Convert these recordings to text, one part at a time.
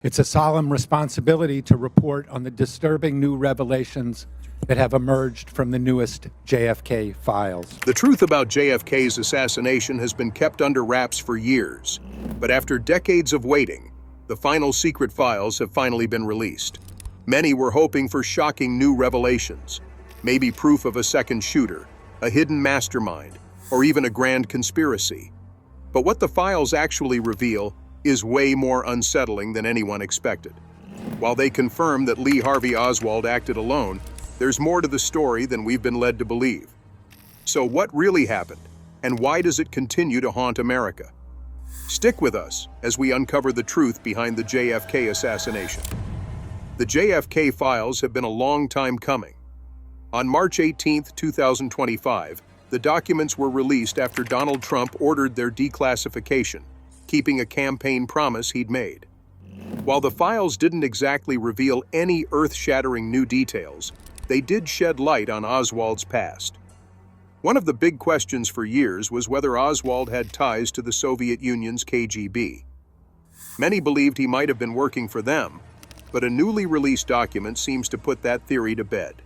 It's a solemn responsibility to report on the disturbing new revelations that have emerged from the newest JFK files. The truth about JFK's assassination has been kept under wraps for years, but after decades of waiting, the final secret files have finally been released. Many were hoping for shocking new revelations, maybe proof of a second shooter, a hidden mastermind, or even a grand conspiracy. But what the files actually reveal is way more unsettling than anyone expected. While they confirm that Lee Harvey Oswald acted alone, there's more to the story than we've been led to believe. So what really happened, and why does it continue to haunt America? Stick with us as we uncover the truth behind the JFK assassination. The JFK files have been a long time coming. On March 18, 2025, the documents were released after Donald Trump ordered their declassification, keeping a campaign promise he'd made. While the files didn't exactly reveal any earth-shattering new details, they did shed light on Oswald's past. One of the big questions for years was whether Oswald had ties to the Soviet Union's KGB. Many believed he might have been working for them, but a newly released document seems to put that theory to bed.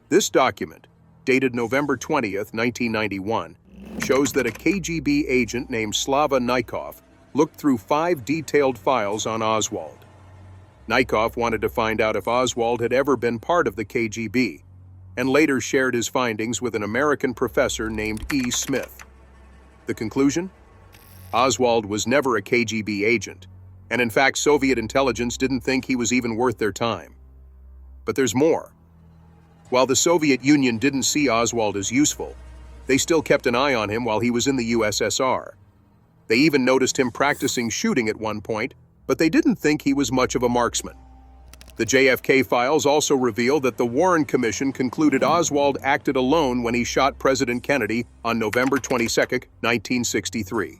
This document, dated November 20th, 1991, shows that a KGB agent named Slava Nikov looked through 5 detailed files on Oswald. Nikov wanted to find out if Oswald had ever been part of the KGB, and later shared his findings with an American professor named E. Smith. The conclusion? Oswald was never a KGB agent, and in fact Soviet intelligence didn't think he was even worth their time. But there's more. While the Soviet Union didn't see Oswald as useful, they still kept an eye on him while he was in the USSR. They even noticed him practicing shooting at one point, but they didn't think he was much of a marksman. The JFK files also reveal that the Warren Commission concluded Oswald acted alone when he shot President Kennedy on November 22, 1963.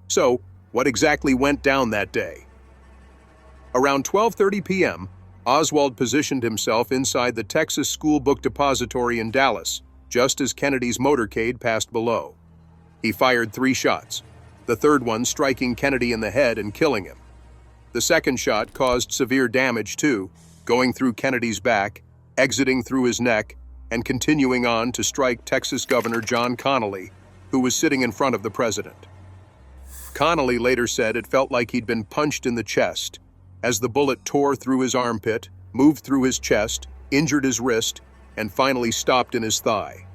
So, what exactly went down that day? Around 12:30 p.m., Oswald positioned himself inside the Texas School Book Depository in Dallas, just as Kennedy's motorcade passed below. He fired 3 shots, the third one striking Kennedy in the head and killing him. The second shot caused severe damage too, going through Kennedy's back, exiting through his neck, and continuing on to strike Texas Governor John Connally, who was sitting in front of the president. Connally later said it felt like he'd been punched in the chest, as the bullet tore through his armpit, moved through his chest, injured his wrist, and finally stopped in his thigh.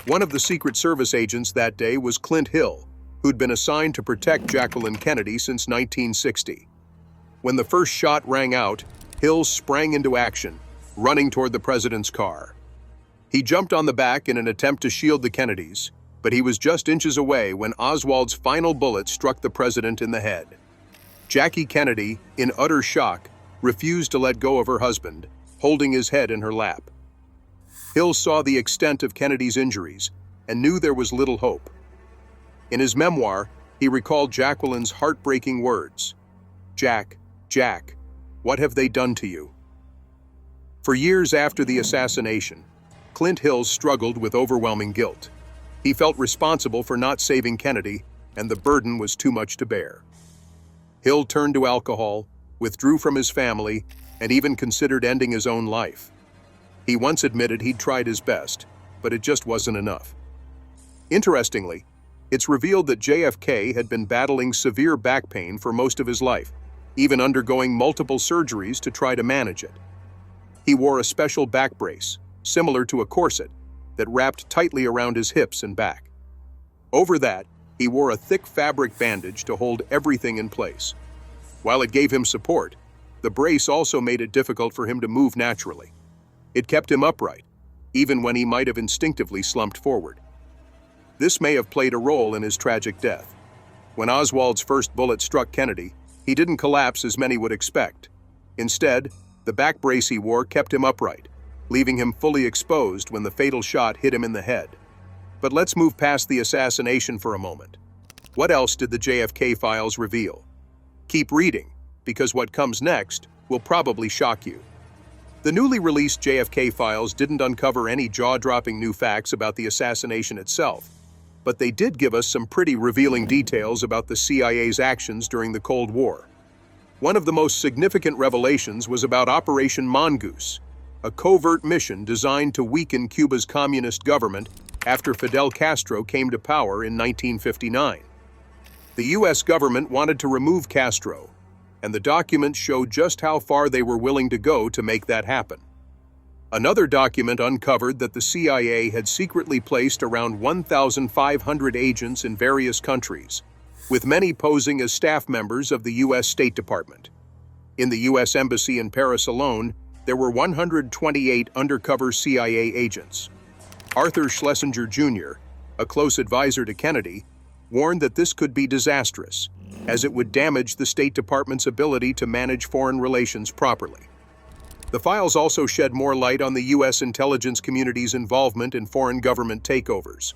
One of the Secret Service agents that day was Clint Hill, who'd been assigned to protect Jacqueline Kennedy since 1960. When the first shot rang out, Hill sprang into action, running toward the president's car. He jumped on the back in an attempt to shield the Kennedys, but he was just inches away when Oswald's final bullet struck the president in the head. Jackie Kennedy, in utter shock, refused to let go of her husband, holding his head in her lap. Hill saw the extent of Kennedy's injuries and knew there was little hope. In his memoir, he recalled Jacqueline's heartbreaking words, "Jack, Jack, what have they done to you?" For years after the assassination, Clint Hill struggled with overwhelming guilt. He felt responsible for not saving Kennedy, and the burden was too much to bear. Hill turned to alcohol, withdrew from his family, and even considered ending his own life. He once admitted he'd tried his best, but it just wasn't enough. Interestingly, it's revealed that JFK had been battling severe back pain for most of his life, even undergoing multiple surgeries to try to manage it. He wore a special back brace, similar to a corset, that wrapped tightly around his hips and back. Over that, he wore a thick fabric bandage to hold everything in place. While it gave him support, the brace also made it difficult for him to move naturally. It kept him upright, even when he might have instinctively slumped forward. This may have played a role in his tragic death. When Oswald's first bullet struck Kennedy, he didn't collapse as many would expect. Instead, the back brace he wore kept him upright, leaving him fully exposed when the fatal shot hit him in the head. But let's move past the assassination for a moment. What else did the JFK files reveal? Keep reading, because what comes next will probably shock you. The newly released JFK files didn't uncover any jaw-dropping new facts about the assassination itself, but they did give us some pretty revealing details about the CIA's actions during the Cold War. One of the most significant revelations was about Operation Mongoose, a covert mission designed to weaken Cuba's communist government after Fidel Castro came to power in 1959. The U.S. government wanted to remove Castro, and the documents showed just how far they were willing to go to make that happen. Another document uncovered that the CIA had secretly placed around 1,500 agents in various countries, with many posing as staff members of the U.S. State Department. In the U.S. Embassy in Paris alone, there were 128 undercover CIA agents. Arthur Schlesinger Jr., a close advisor to Kennedy, warned that this could be disastrous, as it would damage the State Department's ability to manage foreign relations properly. The files also shed more light on the U.S. intelligence community's involvement in foreign government takeovers.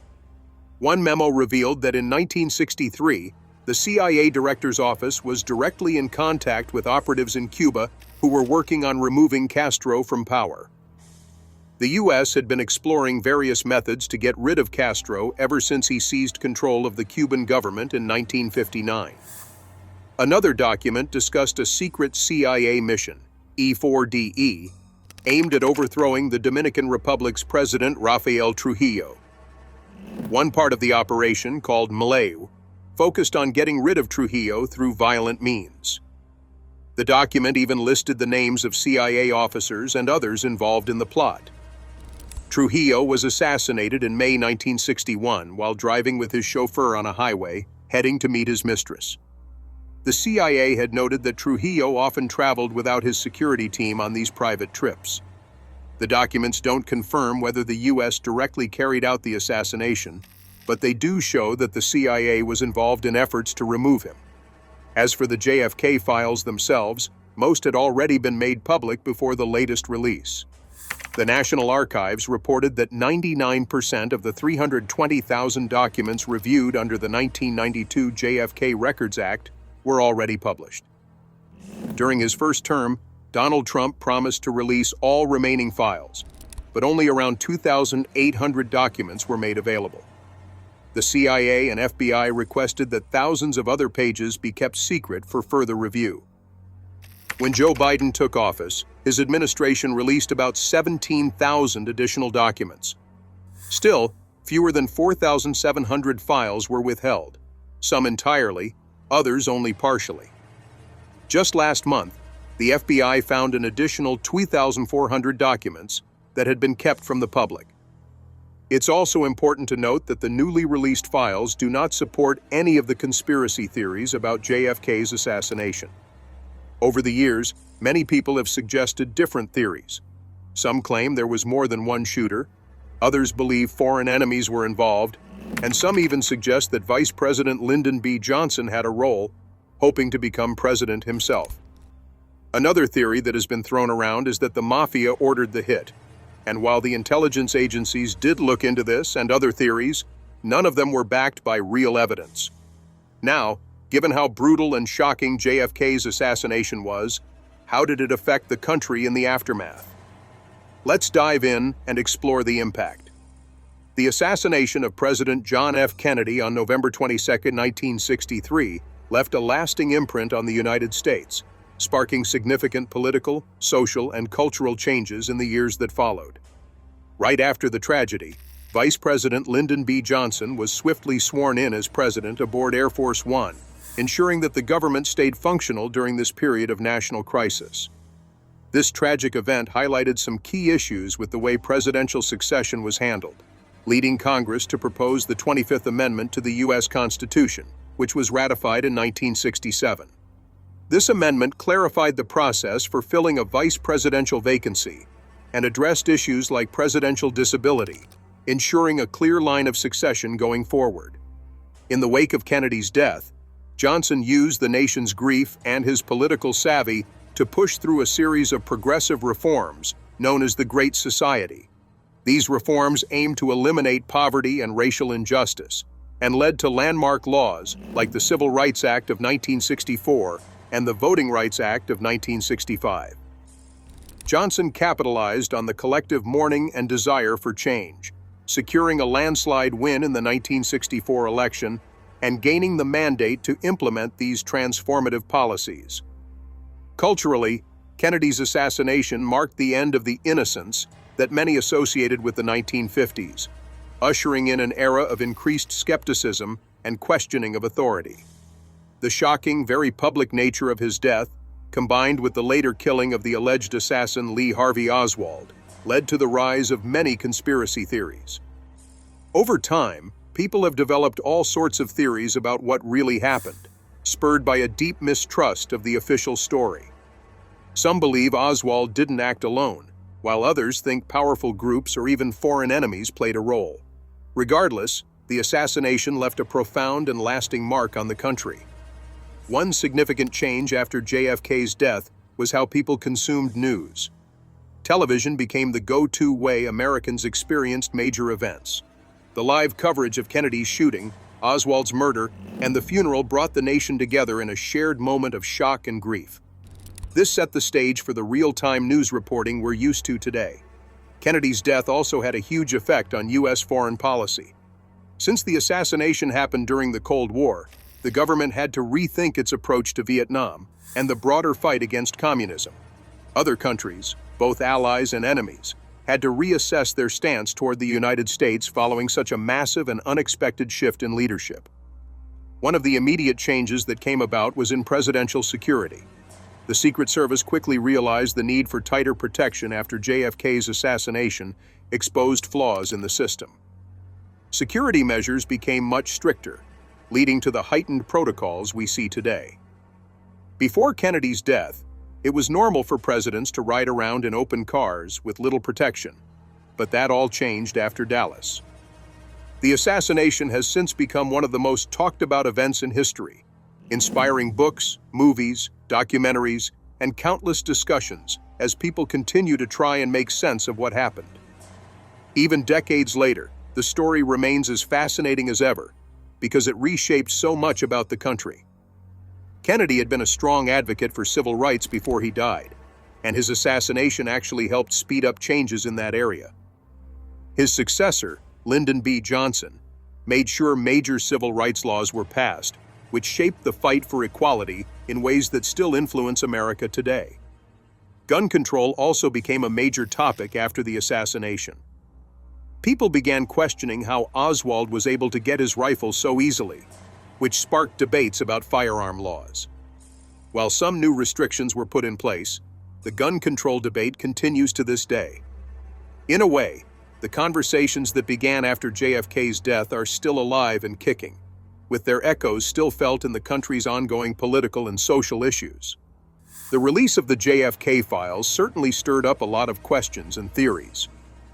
One memo revealed that in 1963, the CIA Director's Office was directly in contact with operatives in Cuba who were working on removing Castro from power. The U.S. had been exploring various methods to get rid of Castro ever since he seized control of the Cuban government in 1959. Another document discussed a secret CIA mission, E4DE, aimed at overthrowing the Dominican Republic's President Rafael Trujillo. One part of the operation, called Malayu, focused on getting rid of Trujillo through violent means. The document even listed the names of CIA officers and others involved in the plot. Trujillo was assassinated in May 1961 while driving with his chauffeur on a highway, heading to meet his mistress. The CIA had noted that Trujillo often traveled without his security team on these private trips. The documents don't confirm whether the U.S. directly carried out the assassination, but they do show that the CIA was involved in efforts to remove him. As for the JFK files themselves, most had already been made public before the latest release. The National Archives reported that 99% of the 320,000 documents reviewed under the 1992 JFK Records Act were already published. During his first term, Donald Trump promised to release all remaining files, but only around 2,800 documents were made available. The CIA and FBI requested that thousands of other pages be kept secret for further review. When Joe Biden took office, his administration released about 17,000 additional documents. Still, fewer than 4,700 files were withheld, some entirely, others only partially. Just last month, the FBI found an additional 2,400 documents that had been kept from the public. It's also important to note that the newly released files do not support any of the conspiracy theories about JFK's assassination. Over the years, many people have suggested different theories. Some claim there was more than one shooter, others believe foreign enemies were involved, and some even suggest that Vice President Lyndon B. Johnson had a role, hoping to become president himself. Another theory that has been thrown around is that the mafia ordered the hit, and while the intelligence agencies did look into this and other theories, none of them were backed by real evidence. Now, given how brutal and shocking JFK's assassination was, how did it affect the country in the aftermath? Let's dive in and explore the impact. The assassination of President John F. Kennedy on November 22, 1963, left a lasting imprint on the United States, sparking significant political, social, and cultural changes in the years that followed. Right after the tragedy, Vice President Lyndon B. Johnson was swiftly sworn in as president aboard Air Force One, ensuring that the government stayed functional during this period of national crisis. This tragic event highlighted some key issues with the way presidential succession was handled, leading Congress to propose the 25th Amendment to the U.S. Constitution, which was ratified in 1967. This amendment clarified the process for filling a vice presidential vacancy and addressed issues like presidential disability, ensuring a clear line of succession going forward. In the wake of Kennedy's death, Johnson used the nation's grief and his political savvy to push through a series of progressive reforms known as the Great Society. These reforms aimed to eliminate poverty and racial injustice and led to landmark laws like the Civil Rights Act of 1964 and the Voting Rights Act of 1965. Johnson capitalized on the collective mourning and desire for change, securing a landslide win in the 1964 election and gaining the mandate to implement these transformative policies. Culturally, Kennedy's assassination marked the end of the innocence that many associated with the 1950s, ushering in an era of increased skepticism and questioning of authority. The shocking, very public nature of his death, combined with the later killing of the alleged assassin Lee Harvey Oswald, led to the rise of many conspiracy theories. Over time, people have developed all sorts of theories about what really happened, spurred by a deep mistrust of the official story. Some believe Oswald didn't act alone, while others think powerful groups or even foreign enemies played a role. Regardless, the assassination left a profound and lasting mark on the country. One significant change after JFK's death was how people consumed news. Television became the go-to way Americans experienced major events. The live coverage of Kennedy's shooting, Oswald's murder, and the funeral brought the nation together in a shared moment of shock and grief. This set the stage for the real-time news reporting we're used to today. Kennedy's death also had a huge effect on U.S. foreign policy. Since the assassination happened during the Cold War, the government had to rethink its approach to Vietnam and the broader fight against communism. Other countries, both allies and enemies, had to reassess their stance toward the United States following such a massive and unexpected shift in leadership. One of the immediate changes that came about was in presidential security. The Secret Service quickly realized the need for tighter protection after JFK's assassination exposed flaws in the system. Security measures became much stricter, leading to the heightened protocols we see today. Before Kennedy's death, it was normal for presidents to ride around in open cars with little protection, but that all changed after Dallas. The assassination has since become one of the most talked about events in history, inspiring books, movies, documentaries, and countless discussions as people continue to try and make sense of what happened. Even decades later, the story remains as fascinating as ever because it reshaped so much about the country. Kennedy had been a strong advocate for civil rights before he died, and his assassination actually helped speed up changes in that area. His successor, Lyndon B. Johnson, made sure major civil rights laws were passed, which shaped the fight for equality in ways that still influence America today. Gun control also became a major topic after the assassination. People began questioning how Oswald was able to get his rifle so easily, which sparked debates about firearm laws. While some new restrictions were put in place, the gun control debate continues to this day. In a way, the conversations that began after JFK's death are still alive and kicking, with their echoes still felt in the country's ongoing political and social issues. The release of the JFK files certainly stirred up a lot of questions and theories.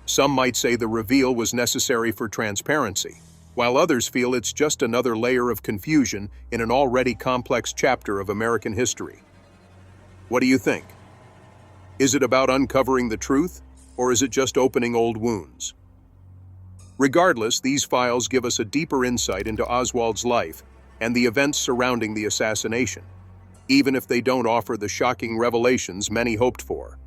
Some might say the reveal was necessary for transparency, while others feel it's just another layer of confusion in an already complex chapter of American history. What do you think? Is it about uncovering the truth, or is it just opening old wounds? Regardless, these files give us a deeper insight into Oswald's life and the events surrounding the assassination, even if they don't offer the shocking revelations many hoped for.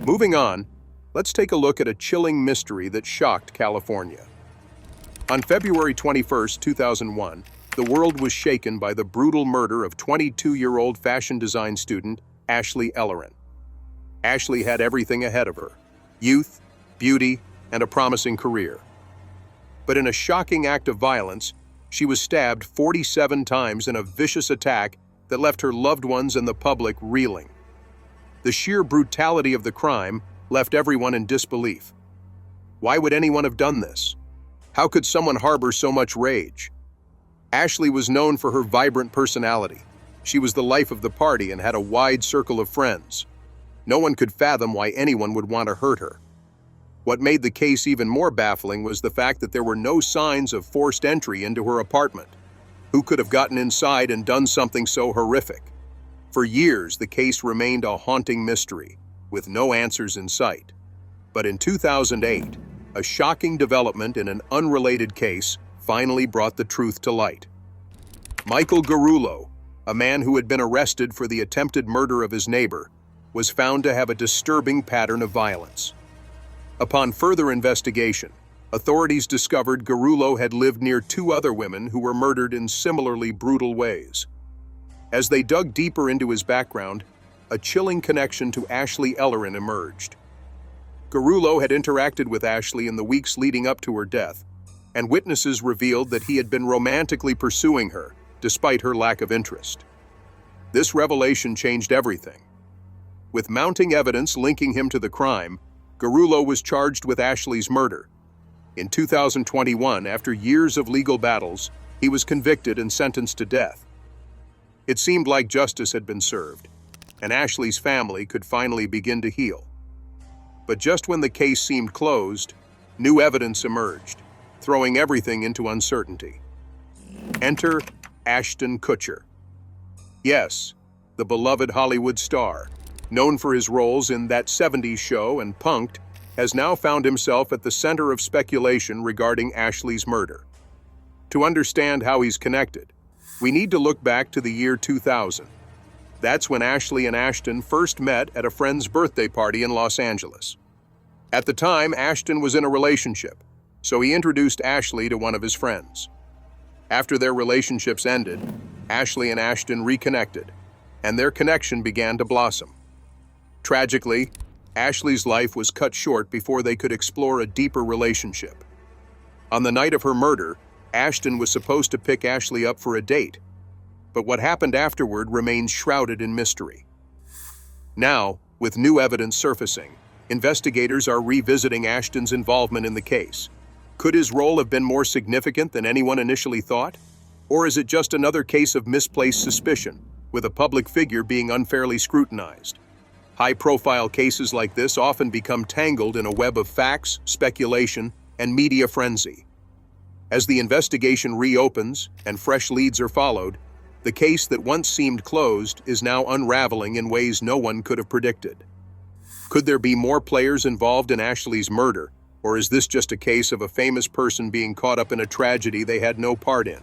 Moving on, let's take a look at a chilling mystery that shocked California. On February 21, 2001, the world was shaken by the brutal murder of 22-year-old fashion design student Ashley Ellerin. Ashley had everything ahead of her: youth, beauty, and a promising career. But in a shocking act of violence, she was stabbed 47 times in a vicious attack that left her loved ones and the public reeling. The sheer brutality of the crime left everyone in disbelief. Why would anyone have done this? How could someone harbor so much rage? Ashley was known for her vibrant personality. She was the life of the party and had a wide circle of friends. No one could fathom why anyone would want to hurt her. What made the case even more baffling was the fact that there were no signs of forced entry into her apartment. Who could have gotten inside and done something so horrific? For years, the case remained a haunting mystery, with no answers in sight. But in 2008, a shocking development in an unrelated case finally brought the truth to light. Michael Garullo, a man who had been arrested for the attempted murder of his neighbor, was found to have a disturbing pattern of violence. Upon further investigation, authorities discovered Garullo had lived near 2 other women who were murdered in similarly brutal ways. As they dug deeper into his background, a chilling connection to Ashley Ellerin emerged. Garullo had interacted with Ashley in the weeks leading up to her death, and witnesses revealed that he had been romantically pursuing her, despite her lack of interest. This revelation changed everything. With mounting evidence linking him to the crime, Garullo was charged with Ashley's murder. In 2021, after years of legal battles, he was convicted and sentenced to death. It seemed like justice had been served, and Ashley's family could finally begin to heal. But just when the case seemed closed, new evidence emerged, throwing everything into uncertainty. Enter Ashton Kutcher. Yes, the beloved Hollywood star, known for his roles in That 70s Show and Punk'd, has now found himself at the center of speculation regarding Ashley's murder. To understand how he's connected, we need to look back to the year 2000. That's when Ashley and Ashton first met at a friend's birthday party in Los Angeles. At the time, Ashton was in a relationship, so he introduced Ashley to one of his friends. After their relationships ended, Ashley and Ashton reconnected, and their connection began to blossom. Tragically, Ashley's life was cut short before they could explore a deeper relationship. On the night of her murder, Ashton was supposed to pick Ashley up for a date, but what happened afterward remains shrouded in mystery. Now, with new evidence surfacing, investigators are revisiting Ashton's involvement in the case. Could his role have been more significant than anyone initially thought? Or is it just another case of misplaced suspicion, with a public figure being unfairly scrutinized? High-profile cases like this often become tangled in a web of facts, speculation, and media frenzy. As the investigation reopens and fresh leads are followed, the case that once seemed closed is now unraveling in ways no one could have predicted. Could there be more players involved in Ashley's murder, or is this just a case of a famous person being caught up in a tragedy they had no part in?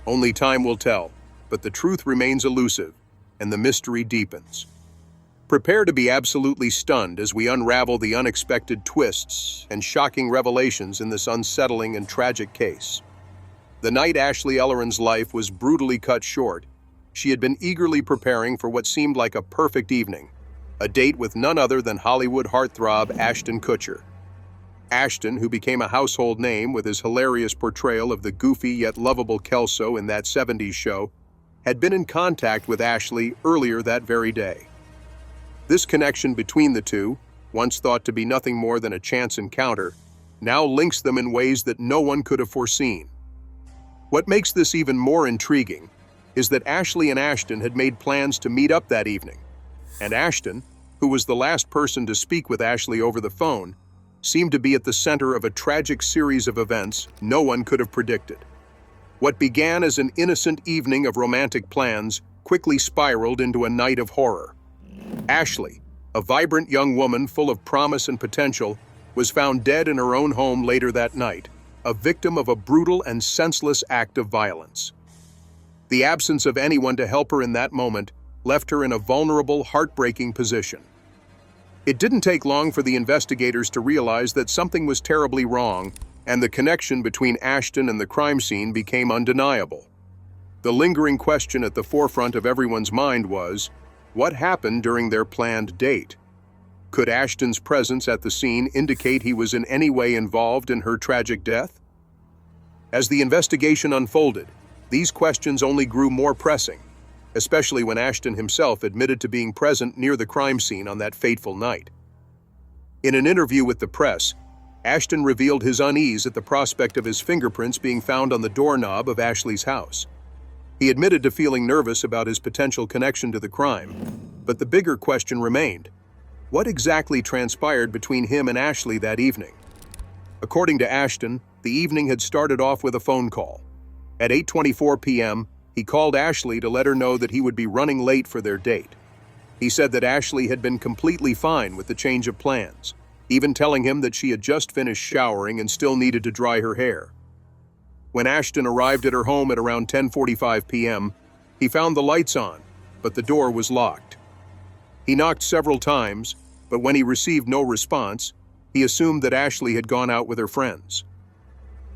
Only time will tell, but the truth remains elusive, and the mystery deepens. Prepare to be absolutely stunned as we unravel the unexpected twists and shocking revelations in this unsettling and tragic case. The night Ashley Ellerin's life was brutally cut short, she had been eagerly preparing for what seemed like a perfect evening, a date with none other than Hollywood heartthrob Ashton Kutcher. Ashton, who became a household name with his hilarious portrayal of the goofy yet lovable Kelso in That 70s Show, had been in contact with Ashley earlier that very day. This connection between the two, once thought to be nothing more than a chance encounter, now links them in ways that no one could have foreseen. What makes this even more intriguing is that Ashley and Ashton had made plans to meet up that evening, and Ashton, who was the last person to speak with Ashley over the phone, seemed to be at the center of a tragic series of events no one could have predicted. What began as an innocent evening of romantic plans quickly spiraled into a night of horror. Ashley, a vibrant young woman full of promise and potential, was found dead in her own home later that night, a victim of a brutal and senseless act of violence. The absence of anyone to help her in that moment left her in a vulnerable, heartbreaking position. It didn't take long for the investigators to realize that something was terribly wrong, and the connection between Ashton and the crime scene became undeniable. The lingering question at the forefront of everyone's mind was, what happened during their planned date? Could Ashton's presence at the scene indicate he was in any way involved in her tragic death? As the investigation unfolded, these questions only grew more pressing, especially when Ashton himself admitted to being present near the crime scene on that fateful night. In an interview with the press, Ashton revealed his unease at the prospect of his fingerprints being found on the doorknob of Ashley's house. He admitted to feeling nervous about his potential connection to the crime, but the bigger question remained: what exactly transpired between him and Ashley that evening? According to Ashton, the evening had started off with a phone call. At 8:24 p.m., he called Ashley to let her know that he would be running late for their date. He said that Ashley had been completely fine with the change of plans, even telling him that she had just finished showering and still needed to dry her hair. When Ashton arrived at her home at around 10:45 p.m., he found the lights on, but the door was locked. He knocked several times, but when he received no response, he assumed that Ashley had gone out with her friends.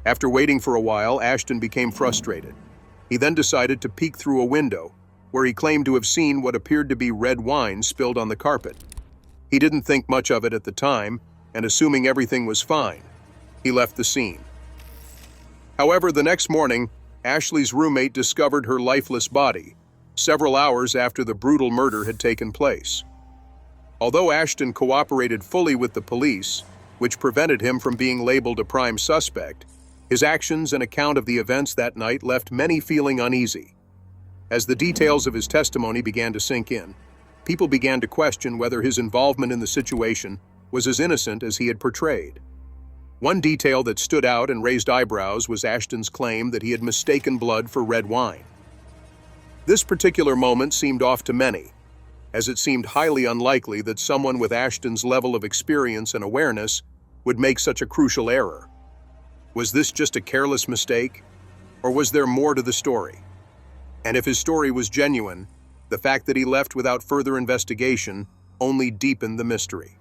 After waiting for a while, Ashton became frustrated. He then decided to peek through a window, where he claimed to have seen what appeared to be red wine spilled on the carpet. He didn't think much of it at the time, and assuming everything was fine, he left the scene. However, the next morning, Ashley's roommate discovered her lifeless body, several hours after the brutal murder had taken place. Although Ashton cooperated fully with the police, which prevented him from being labeled a prime suspect, his actions and account of the events that night left many feeling uneasy. As the details of his testimony began to sink in, people began to question whether his involvement in the situation was as innocent as he had portrayed. One detail that stood out and raised eyebrows was Ashton's claim that he had mistaken blood for red wine. This particular moment seemed off to many, as it seemed highly unlikely that someone with Ashton's level of experience and awareness would make such a crucial error. Was this just a careless mistake, or was there more to the story? And if his story was genuine, the fact that he left without further investigation only deepened the mystery.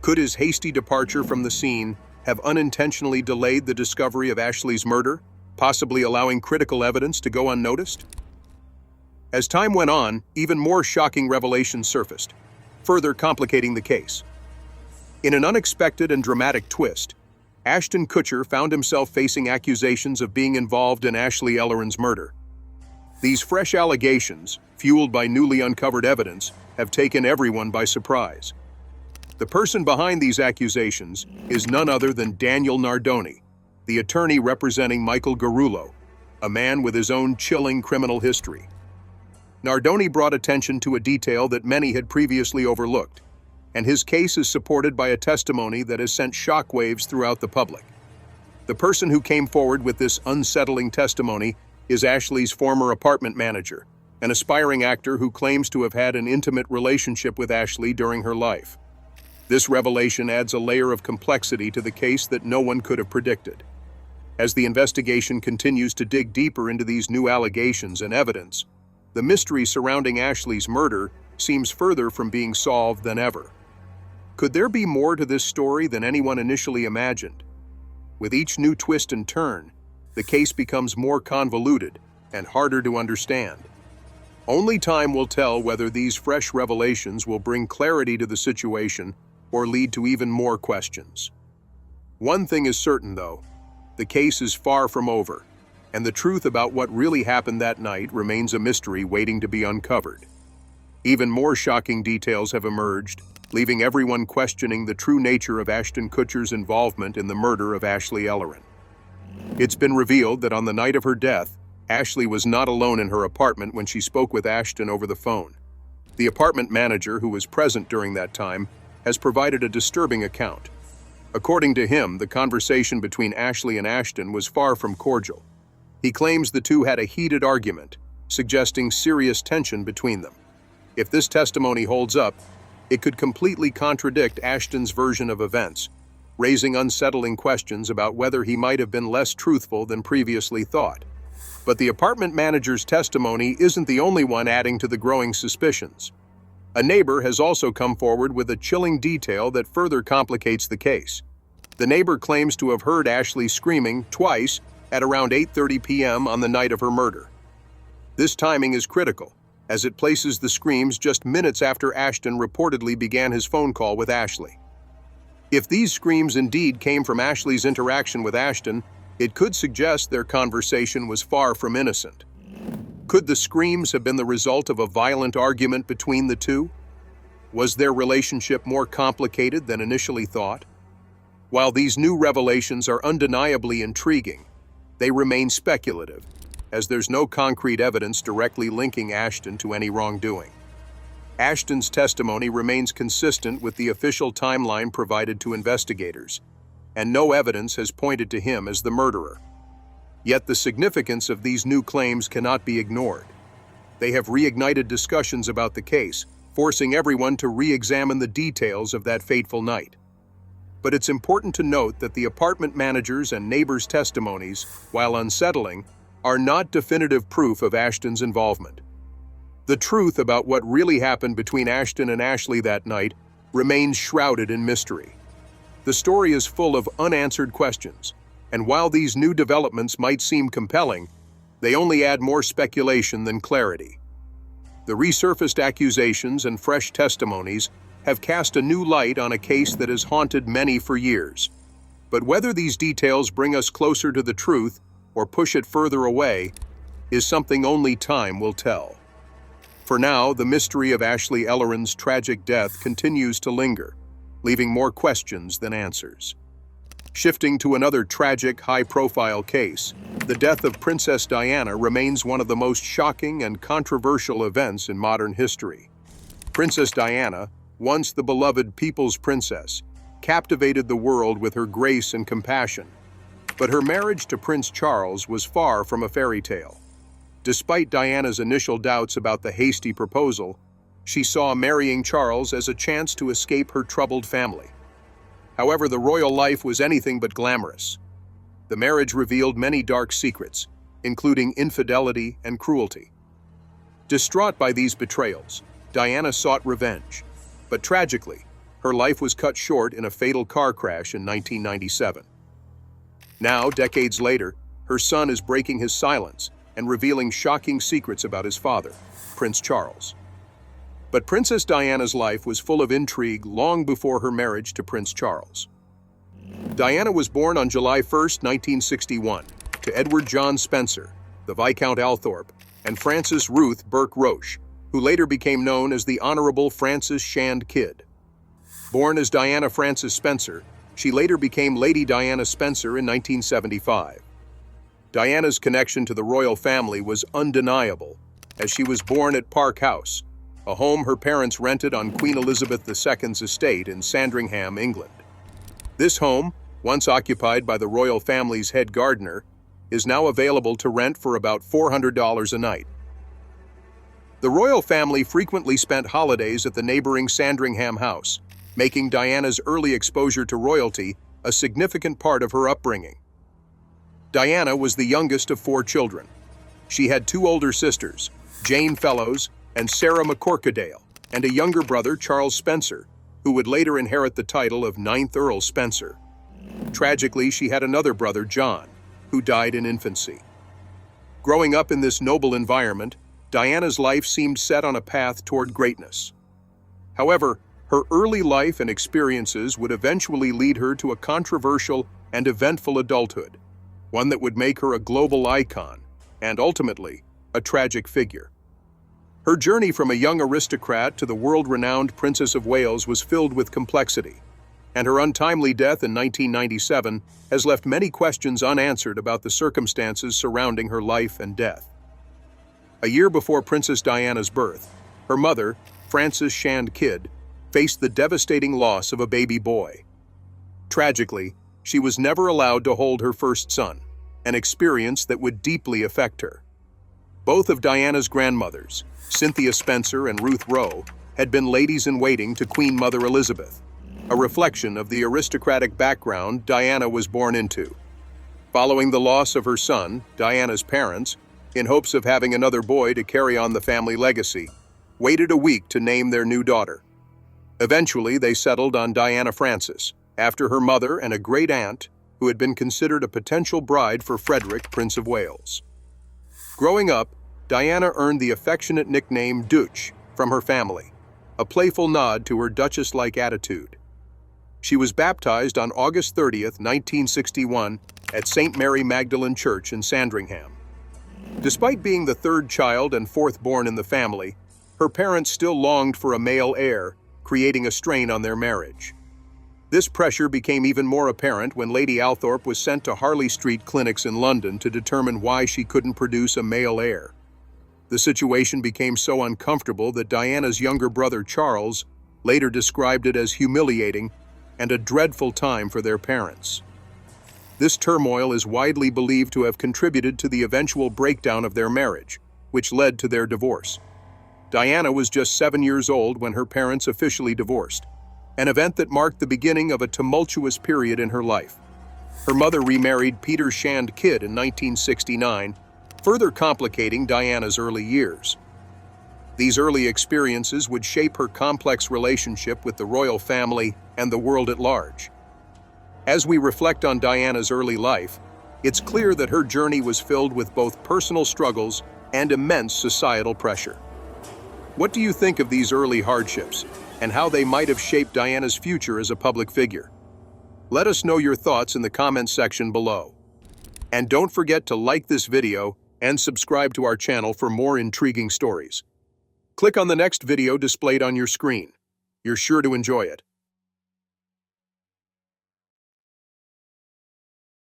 Could his hasty departure from the scene have unintentionally delayed the discovery of Ashley's murder, possibly allowing critical evidence to go unnoticed? As time went on, even more shocking revelations surfaced, further complicating the case. In an unexpected and dramatic twist, Ashton Kutcher found himself facing accusations of being involved in Ashley Ellerin's murder. These fresh allegations, fueled by newly uncovered evidence, have taken everyone by surprise. The person behind these accusations is none other than Daniel Nardoni, the attorney representing Michael Garullo, a man with his own chilling criminal history. Nardoni brought attention to a detail that many had previously overlooked, and his case is supported by a testimony that has sent shockwaves throughout the public. The person who came forward with this unsettling testimony is Ashley's former apartment manager, an aspiring actor who claims to have had an intimate relationship with Ashley during her life. This revelation adds a layer of complexity to the case that no one could have predicted. As the investigation continues to dig deeper into these new allegations and evidence, the mystery surrounding Ashley's murder seems further from being solved than ever. Could there be more to this story than anyone initially imagined? With each new twist and turn, the case becomes more convoluted and harder to understand. Only time will tell whether these fresh revelations will bring clarity to the situation or lead to even more questions. One thing is certain, though: the case is far from over, and the truth about what really happened that night remains a mystery waiting to be uncovered. Even more shocking details have emerged, leaving everyone questioning the true nature of Ashton Kutcher's involvement in the murder of Ashley Ellerin. It's been revealed that on the night of her death, Ashley was not alone in her apartment when she spoke with Ashton over the phone. The apartment manager, who was present during that time, has provided a disturbing account. According to him, the conversation between Ashley and Ashton was far from cordial. He claims the two had a heated argument, suggesting serious tension between them. If this testimony holds up, it could completely contradict Ashton's version of events, raising unsettling questions about whether he might have been less truthful than previously thought. But the apartment manager's testimony isn't the only one adding to the growing suspicions. A neighbor has also come forward with a chilling detail that further complicates the case. The neighbor claims to have heard Ashley screaming twice at around 8:30 p.m. on the night of her murder. This timing is critical, as it places the screams just minutes after Ashton reportedly began his phone call with Ashley. If these screams indeed came from Ashley's interaction with Ashton, it could suggest their conversation was far from innocent. Could the screams have been the result of a violent argument between the two? Was their relationship more complicated than initially thought? While these new revelations are undeniably intriguing, they remain speculative, as there's no concrete evidence directly linking Ashton to any wrongdoing. Ashton's testimony remains consistent with the official timeline provided to investigators, and no evidence has pointed to him as the murderer. Yet the significance of these new claims cannot be ignored. They have reignited discussions about the case, forcing everyone to re-examine the details of that fateful night. But it's important to note that the apartment managers' and neighbors' testimonies, while unsettling, are not definitive proof of Ashton's involvement. The truth about what really happened between Ashton and Ashley that night remains shrouded in mystery. The story is full of unanswered questions, and while these new developments might seem compelling, they only add more speculation than clarity. The resurfaced accusations and fresh testimonies have cast a new light on a case that has haunted many for years. But whether these details bring us closer to the truth or push it further away is something only time will tell. For now, the mystery of Ashley Ellerin's tragic death continues to linger, leaving more questions than answers. Shifting to another tragic, high-profile case, the death of Princess Diana remains one of the most shocking and controversial events in modern history. Princess Diana, once the beloved people's princess, captivated the world with her grace and compassion. But her marriage to Prince Charles was far from a fairy tale. Despite Diana's initial doubts about the hasty proposal, she saw marrying Charles as a chance to escape her troubled family. However, the royal life was anything but glamorous. The marriage revealed many dark secrets, including infidelity and cruelty. Distraught by these betrayals, Diana sought revenge. But tragically, her life was cut short in a fatal car crash in 1997. Now, decades later, her son is breaking his silence and revealing shocking secrets about his father, Prince Charles. But Princess Diana's life was full of intrigue long before her marriage to Prince Charles. Diana was born on July 1, 1961, to Edward John Spencer, the Viscount Althorp, and Frances Ruth Burke Roche, who later became known as the Honorable Frances Shand Kidd. Born as Diana Frances Spencer, she later became Lady Diana Spencer in 1975. Diana's connection to the royal family was undeniable, as she was born at Park House, a home her parents rented on Queen Elizabeth II's estate in Sandringham, England. This home, once occupied by the royal family's head gardener, is now available to rent for about $400 a night. The royal family frequently spent holidays at the neighboring Sandringham house, making Diana's early exposure to royalty a significant part of her upbringing. Diana was the youngest of 4 children. She had 2 older sisters, Jane Fellows and Sarah McCorquodale, and a younger brother, Charles Spencer, who would later inherit the title of 9th Earl Spencer. Tragically, she had another brother, John, who died in infancy. Growing up in this noble environment, Diana's life seemed set on a path toward greatness. However, her early life and experiences would eventually lead her to a controversial and eventful adulthood, one that would make her a global icon and, ultimately, a tragic figure. Her journey from a young aristocrat to the world-renowned Princess of Wales was filled with complexity, and her untimely death in 1997 has left many questions unanswered about the circumstances surrounding her life and death. A year before Princess Diana's birth, her mother, Frances Shand Kidd, faced the devastating loss of a baby boy. Tragically, she was never allowed to hold her first son, an experience that would deeply affect her. Both of Diana's grandmothers, Cynthia Spencer and Ruth Rowe, had been ladies-in-waiting to Queen Mother Elizabeth, a reflection of the aristocratic background Diana was born into. Following the loss of her son, Diana's parents, in hopes of having another boy to carry on the family legacy, waited a week to name their new daughter. Eventually, they settled on Diana Frances, after her mother and a great-aunt who had been considered a potential bride for Frederick, Prince of Wales. Growing up, Diana earned the affectionate nickname Dutch from her family, a playful nod to her duchess-like attitude. She was baptized on August 30, 1961, at St. Mary Magdalene Church in Sandringham. Despite being the 3rd child and 4th born in the family, her parents still longed for a male heir, creating a strain on their marriage. This pressure became even more apparent when Lady Althorp was sent to Harley Street clinics in London to determine why she couldn't produce a male heir. The situation became so uncomfortable that Diana's younger brother Charles later described it as humiliating and a dreadful time for their parents. This turmoil is widely believed to have contributed to the eventual breakdown of their marriage, which led to their divorce. Diana was just 7 years old when her parents officially divorced, an event that marked the beginning of a tumultuous period in her life. Her mother remarried Peter Shand Kidd in 1969, further complicating Diana's early years. These early experiences would shape her complex relationship with the royal family and the world at large. As we reflect on Diana's early life, it's clear that her journey was filled with both personal struggles and immense societal pressure. What do you think of these early hardships and how they might have shaped Diana's future as a public figure? Let us know your thoughts in the comments section below. And don't forget to like this video and subscribe to our channel for more intriguing stories. Click on the next video displayed on your screen. You're sure to enjoy it.